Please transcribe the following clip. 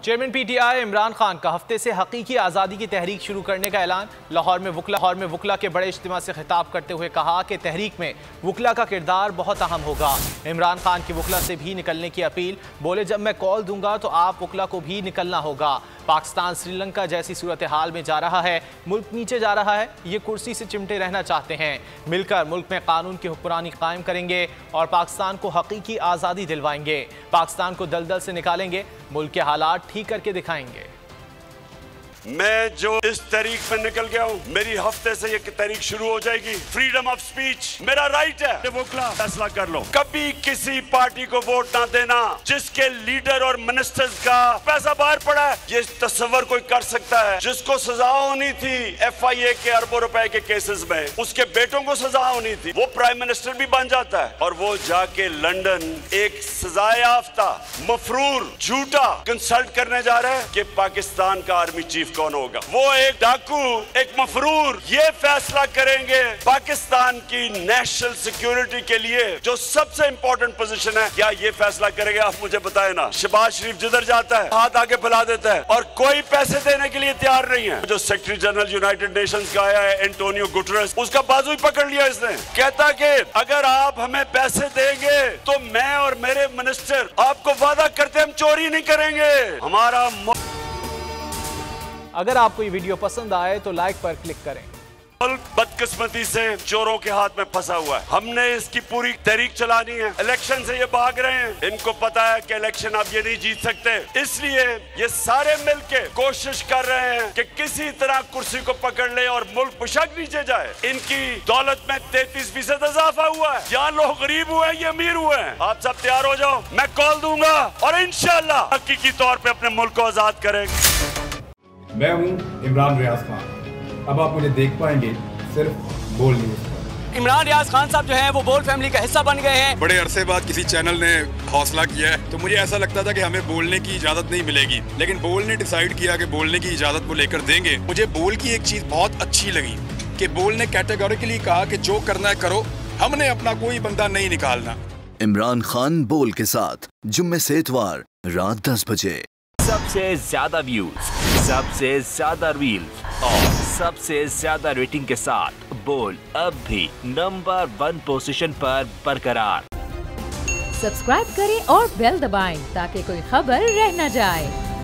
Chairman PTI Imran Khan का हफ्ते से हकीकी आज़ादी की तहरीक शुरू करने का ऐलान। लाहौर में वुकला के बड़े इज्तिमा से खिताब करते हुए कहा कि तहरीक में वुकला का किरदार बहुत अहम होगा। इमरान खान की वुकला से भी निकलने की अपील। बोले, जब मैं कॉल दूंगा तो आप वुकला को भी निकलना होगा। पाकिस्तान श्रीलंका जैसी सूरत हाल में जा रहा है, मुल्क नीचे जा रहा है। ये कुर्सी से चिमटे रहना चाहते हैं। मिलकर मुल्क में कानून की हुक्मरानी कायम करेंगे और पाकिस्तान को हकीकी आज़ादी दिलवाएंगे। पाकिस्तान को दलदल से निकालेंगे, मुल्क के हालात ठीक करके दिखाएंगे। मैं जो इस तहरीक में निकल गया हूँ, मेरी हफ्ते से ये तहरीक शुरू हो जाएगी। फ्रीडम ऑफ स्पीच मेरा राइट है। वोकला फैसला कर लो, कभी किसी पार्टी को वोट ना देना जिसके लीडर और मिनिस्टर्स का पैसा बाहर पड़ा है। ये तस्वर कोई कर सकता है? जिसको सजा होनी थी FIA के अरबों रुपए के केसेस में, उसके बेटों को सजा होनी थी, वो प्राइम मिनिस्टर भी बन जाता है और वो जाके लंदन एक सजायाफ्ता मफरूर झूठा कंसल्ट करने जा रहा है कि पाकिस्तान का आर्मी चीफ कौन होगा। वो एक डाकू, एक मफरूर ये फैसला करेंगे पाकिस्तान की नेशनल सिक्योरिटी के लिए जो सबसे इंपॉर्टेंट पोजीशन है, क्या ये फैसला करेंगे? आप मुझे बताएं ना। शहबाज शरीफ जिधर जाता है हाथ आगे फैला देता है और कोई पैसे देने के लिए तैयार नहीं है। जो सेक्रेटरी जनरल यूनाइटेड नेशंस का आया है एंटोनियो गुटरेस, उसका बाजू ही पकड़ लिया इसने। कहता कि अगर आप हमें पैसे देंगे तो मैं और मेरे मिनिस्टर आपको वादा करते हम चोरी नहीं करेंगे। हमारा अगर आपको ये वीडियो पसंद आए तो लाइक पर क्लिक करें। मुल्क बदकिस्मती से चोरों के हाथ में फंसा हुआ है। हमने इसकी पूरी तहरीक चलानी है। इलेक्शन से ये भाग रहे हैं, इनको पता है कि इलेक्शन अब ये नहीं जीत सकते, इसलिए ये सारे मिलके कोशिश कर रहे हैं कि किसी तरह कुर्सी को पकड़ ले और मुल्क बेशक नीचे जाए। इनकी दौलत में 33% इजाफा हुआ है। यहाँ लोग गरीब हुए हैं, ये अमीर हुए हैं। आप सब तैयार हो जाओ, मैं कॉल दूंगा और इंशाल्लाह हकीकी तौर पे अपने मुल्क को आजाद करेंगे। मैं हूं इमरान रियाज खान। अब आप मुझे देख पाएंगे सिर्फ बोल न्यूज़ पर। इमरान रियाज खान साहब जो हैं वो बोल फैमिली का हिस्सा बन गए हैं। बड़े अरसे बाद किसी चैनल ने हौसला किया है, तो मुझे ऐसा लगता था कि हमें बोलने की इजाजत नहीं मिलेगी, लेकिन बोल ने डिसाइड किया कि बोलने की इजाजत वो लेकर देंगे। मुझे बोल की एक चीज बहुत अच्छी लगी कि बोल ने कैटेगोरिकली कहा कि जो करना है करो, हमने अपना कोई बंदा नहीं निकालना। इमरान खान बोल के साथ जुम्मे से इतवार रात 10 बजे। सबसे ज्यादा व्यूज, सबसे ज्यादा रील्स और सबसे ज्यादा रेटिंग के साथ बोल अब भी नंबर 1 पोजीशन पर बरकरार। सब्सक्राइब करें और बेल दबाएं ताकि कोई खबर रह न जाए।